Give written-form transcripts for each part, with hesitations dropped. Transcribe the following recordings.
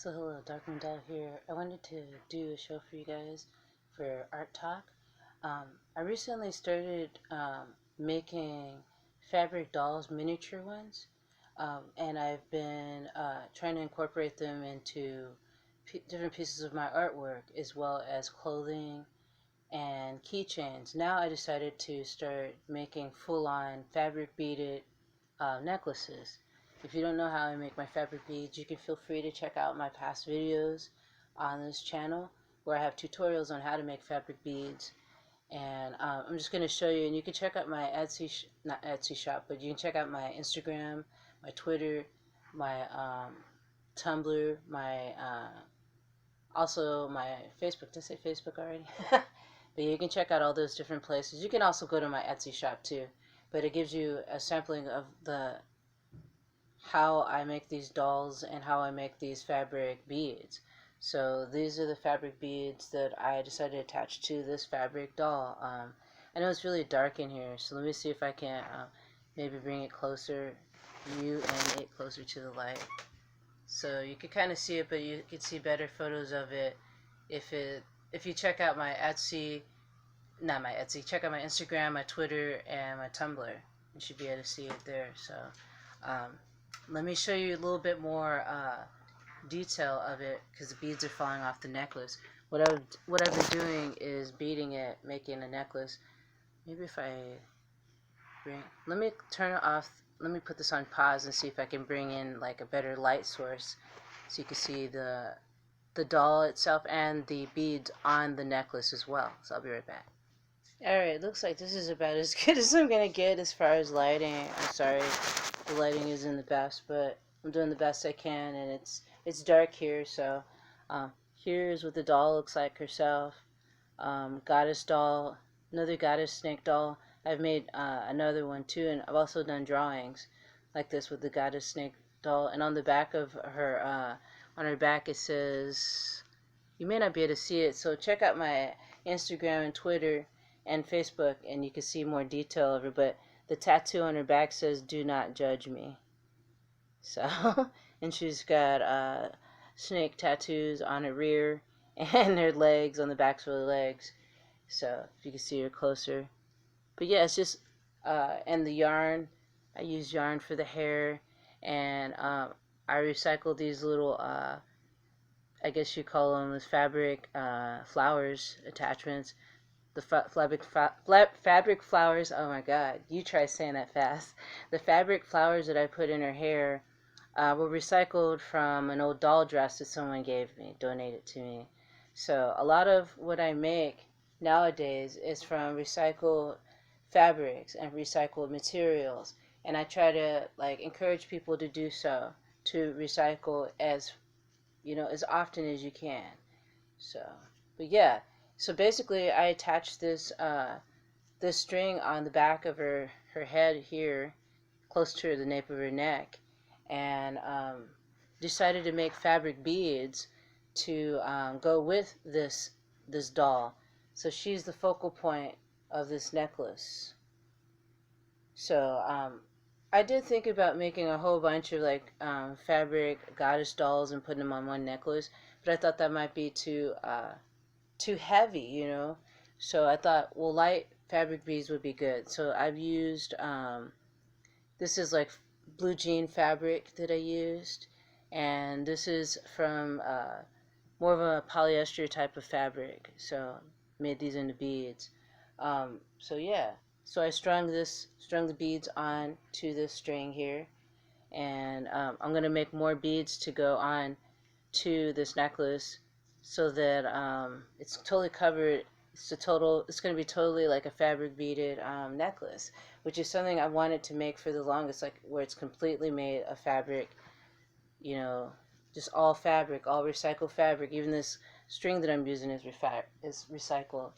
So hello, Darkman Doll here. I wanted to do a show for you guys for Art Talk. I recently started making fabric dolls, miniature ones, and I've been trying to incorporate them into different pieces of my artwork as well as clothing and keychains. Now I decided to start making full-on fabric beaded necklaces. If you don't know how I make my fabric beads, you can feel free to check out my past videos on this channel where I have tutorials on how to make fabric beads. And I'm just going to show you, and you can check out my Etsy, not Etsy shop, but you can check out my Instagram, my Twitter, my Tumblr, my also my Facebook. Did I say Facebook already? But you can check out all those different places. You can also go to my Etsy shop too, but it gives you a sampling of how I make these dolls and how I make these fabric beads. So these are the fabric beads that I decided to attach to this fabric doll. I know it's really dark in here, so let me see if I can maybe bring it closer, you and it closer to the light. So you can kind of see it, but you can see better photos of it if you check out my Etsy, not my Etsy, check out my Instagram, my Twitter, and my Tumblr. You should be able to see it there. So let me show you a little bit more detail of it because the beads are falling off the necklace. What I've been doing is beading it, making a necklace. Maybe if I let me turn it off. Let me put this on pause and see if I can bring in like a better light source so you can see the doll itself and the beads on the necklace as well. So I'll be right back. Alright, looks like this is about as good as I'm gonna get as far as lighting. I'm sorry the lighting isn't the best, but I'm doing the best I can, and it's dark here, so here's what the doll looks like herself. Goddess doll, another goddess snake doll. I've made another one too, and I've also done drawings like this with the goddess snake doll. And on the back of her, on her back it says, you may not be able to see it, so check out my Instagram and Twitter and Facebook, and you can see more detail of her. But the tattoo on her back says, "Do not judge me." So, and she's got snake tattoos on her rear and her legs, on the backs of her legs. So if you can see her closer. But yeah, it's just and the yarn. I use yarn for the hair, and I recycle these little I guess you call them the fabric flowers attachments. The fabric flowers. Oh my God, you try saying that fast. The fabric flowers that I put in her hair were recycled from an old doll dress that someone gave me, donated to me. So a lot of what I make nowadays is from recycled fabrics and recycled materials, and I try to like encourage people to do so, to recycle as as often as you can. So, but yeah, so basically I attached this string on the back of her head here, close to the nape of her neck, and decided to make fabric beads to go with this doll. So she's the focal point of this necklace. So I did think about making a whole bunch of like fabric goddess dolls and putting them on one necklace, but I thought that might be too heavy. So I thought, well, light fabric beads would be good. So I've used this is like blue jean fabric that I used, and this is from more of a polyester type of fabric. So made these into beads. So yeah. So I strung the beads on to this string here, and I'm gonna make more beads to go on to this necklace, so that it's totally covered. It's gonna be totally like a fabric beaded necklace, which is something I wanted to make for the longest, like where it's completely made of fabric, just all fabric, all recycled fabric. Even this string that I'm using is recycled.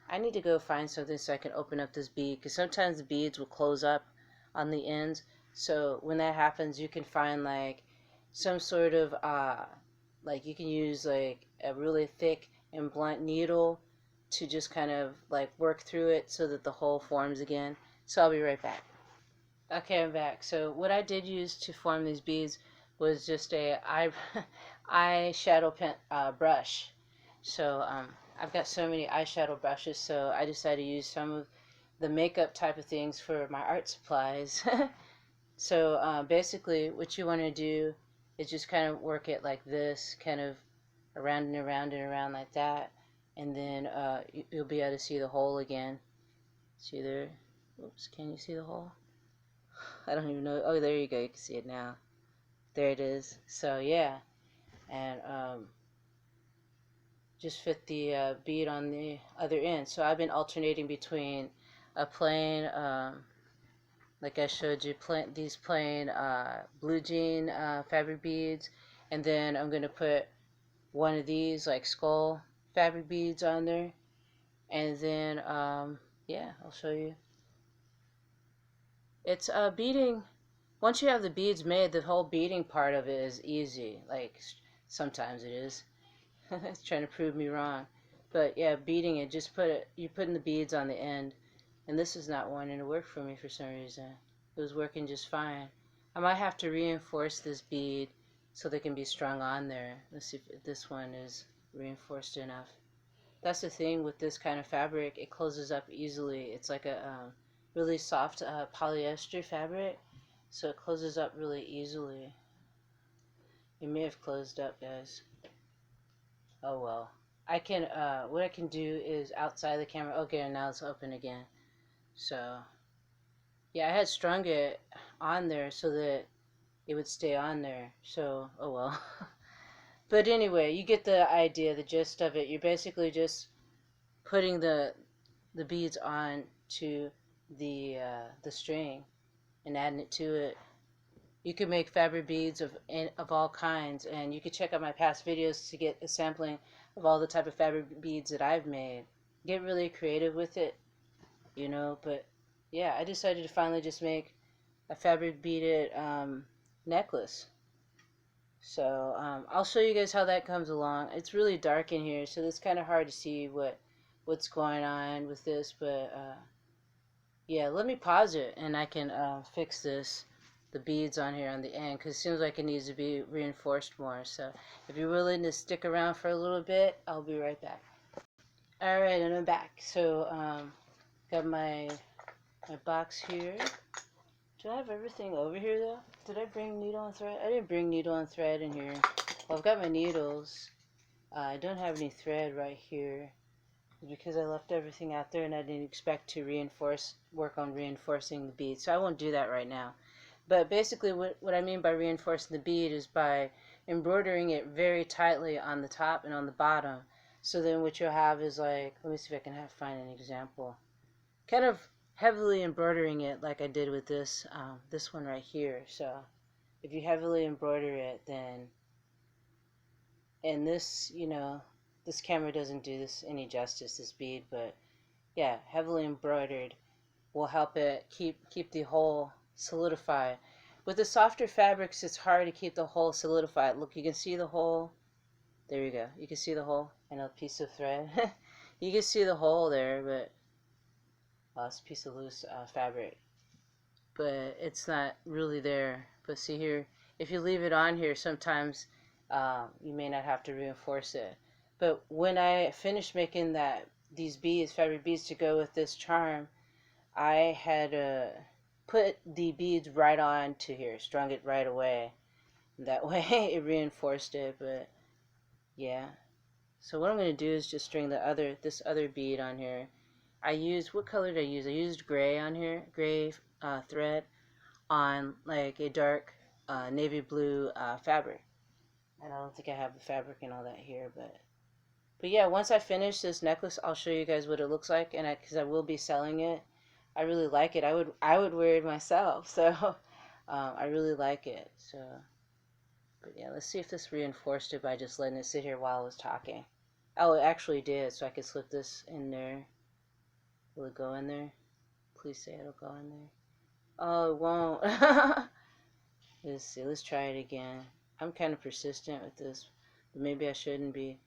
I need to go find something so I can open up this bead, because sometimes the beads will close up on the ends. So when that happens, you can find like some sort of like you can use like a really thick and blunt needle to just kind of like work through it so that the hole forms again. So I'll be right back. Okay, I'm back. So what I did use to form these beads was just a eyeshadow pen brush. So I've got so many eyeshadow brushes, so I decided to use some of the makeup type of things for my art supplies. So basically, what you want to do is just kind of work it like this, kind of around and around and around like that, and then you'll be able to see the hole again. See there? Oops, can you see the hole? I don't even know. Oh, there you go. You can see it now. There it is. So yeah, and just fit the bead on the other end. So I've been alternating between a plain, like I showed you, these plain blue jean fabric beads, and then I'm gonna put one of these like skull fabric beads on there, and then yeah, I'll show you. It's beading. Once you have the beads made, the whole beading part of it is easy. Like sometimes it is. It's trying to prove me wrong. But yeah, beading it, just you're putting the beads on the end. And this is not wanting to work for me for some reason. It was working just fine. I might have to reinforce this bead so they can be strung on there. Let's see if this one is reinforced enough. That's the thing with this kind of fabric. It closes up easily. It's like a really soft polyester fabric. So it closes up really easily. It may have closed up, guys. Oh well. I can, what I can do is outside the camera. Okay, now it's open again. So, yeah, I had strung it on there so that it would stay on there. So, oh well. But anyway, you get the idea, the gist of it. You're basically just putting the beads on to the string and adding it to it. You can make fabric beads of all kinds, and you can check out my past videos to get a sampling of all the type of fabric beads that I've made. Get really creative with it, you know. But yeah, I decided to finally just make a fabric beaded necklace. So I'll show you guys how that comes along. It's really dark in here, so it's kind of hard to see what's going on with this. But yeah, let me pause it and I can fix the beads on here on the end, because it seems like it needs to be reinforced more. So if you're willing to stick around for a little bit, I'll be right back. Alright, and I'm back. So got my box here. Do I have everything over here though? Did I bring needle and thread? I didn't bring needle and thread in here. Well, I've got my needles. I don't have any thread right here because I left everything out there and I didn't expect to work on reinforcing the bead. So I won't do that right now. But basically what I mean by reinforcing the bead is by embroidering it very tightly on the top and on the bottom. So then what you'll have is like, let me see if I can find an example. Kind of heavily embroidering it like I did with this one right here. So if you heavily embroider it, then, and this, you know, this camera doesn't do this any justice, this bead, but yeah, heavily embroidered will help it keep the hole solidified. With the softer fabrics, it's hard to keep the hole solidified. Look, you can see the hole. There you go. You can see the hole and a piece of thread. You can see the hole there, but it's a piece of loose fabric. But it's not really there. But see here, if you leave it on here, sometimes you may not have to reinforce it. But when I finished making these beads, fabric beads to go with this charm, I had put the beads right on to here, strung it right away. That way it reinforced it. But yeah. So what I'm going to do is just string this other bead on here. What color did I use? I used gray on here, gray thread on like a dark navy blue fabric. And I don't think I have the fabric and all that here, but yeah, once I finish this necklace, I'll show you guys what it looks like, and because I will be selling it. I really like it. I would wear it myself, so I really like it. So, but yeah, let's see if this reinforced it by just letting it sit here while I was talking. Oh, it actually did, so I could slip this in there. Will it go in there? Please say it'll go in there. Oh, it won't. Let's see. Let's try it again. I'm kind of persistent with this, but maybe I shouldn't be.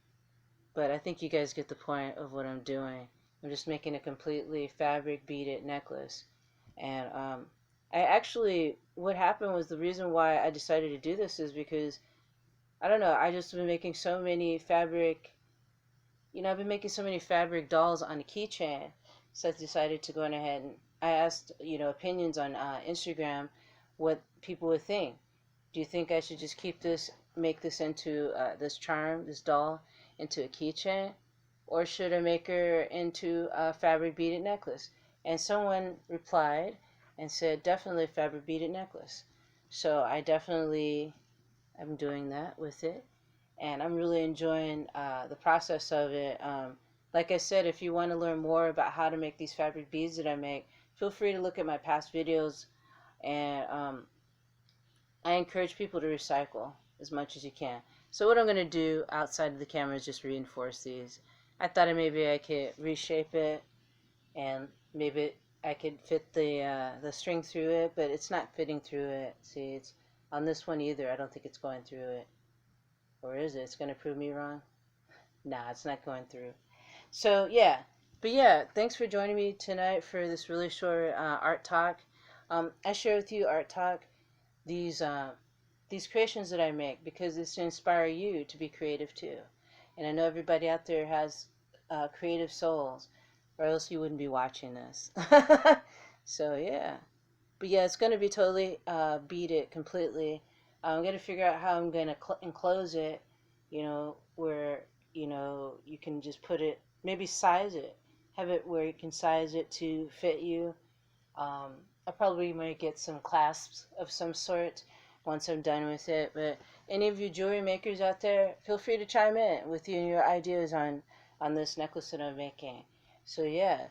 But I think you guys get the point of what I'm doing. I'm just making a completely fabric beaded necklace. And I actually, what happened was the reason why I decided to do this is because, I don't know, I just been making so many fabric, I've been making so many fabric dolls on a keychain. So I decided to go on ahead and I asked, opinions on Instagram what people would think. Do you think I should just make this into this charm, this doll, into a keychain? Or should I make her into a fabric beaded necklace? And someone replied and said, definitely a fabric beaded necklace. So I definitely am doing that with it. And I'm really enjoying the process of it. Like I said, if you want to learn more about how to make these fabric beads that I make, feel free to look at my past videos. And I encourage people to recycle as much as you can. So what I'm going to do outside of the camera is just reinforce these. I thought maybe I could reshape it and maybe I could fit the string through it, but it's not fitting through it. See, it's on this one either. I don't think it's going through it. Or is it? It's going to prove me wrong? Nah, it's not going through. So, yeah. But yeah, thanks for joining me tonight for this really short art talk. I share with you art talk, these creations that I make because it's to inspire you to be creative too. And I know everybody out there has creative souls, or else you wouldn't be watching this. So yeah, but yeah, it's going to be totally beaded completely. I'm going to figure out how I'm going to enclose it, where, you can just put it, maybe size it, have it where you can size it to fit you. I probably might get some clasps of some sort once I'm done with it. But any of you jewelry makers out there, feel free to chime in with your ideas on this necklace that I'm making. So yeah,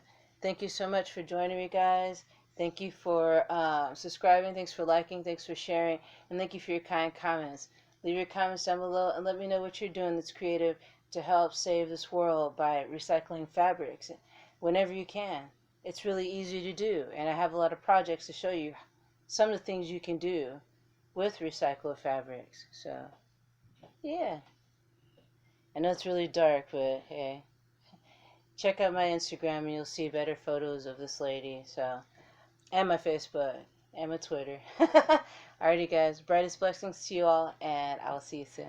thank you so much for joining me, guys. Thank you for subscribing. Thanks for liking. Thanks for sharing. And thank you for your kind comments. Leave your comments down below and let me know what you're doing that's creative to help save this world by recycling fabrics whenever you can. It's really easy to do, and I have a lot of projects to show you some of the things you can do with recycled fabrics. So, yeah. I know it's really dark, but hey, check out my Instagram and you'll see better photos of this lady. So, and my Facebook and my Twitter. Alrighty, guys. Brightest blessings to you all, and I will see you soon.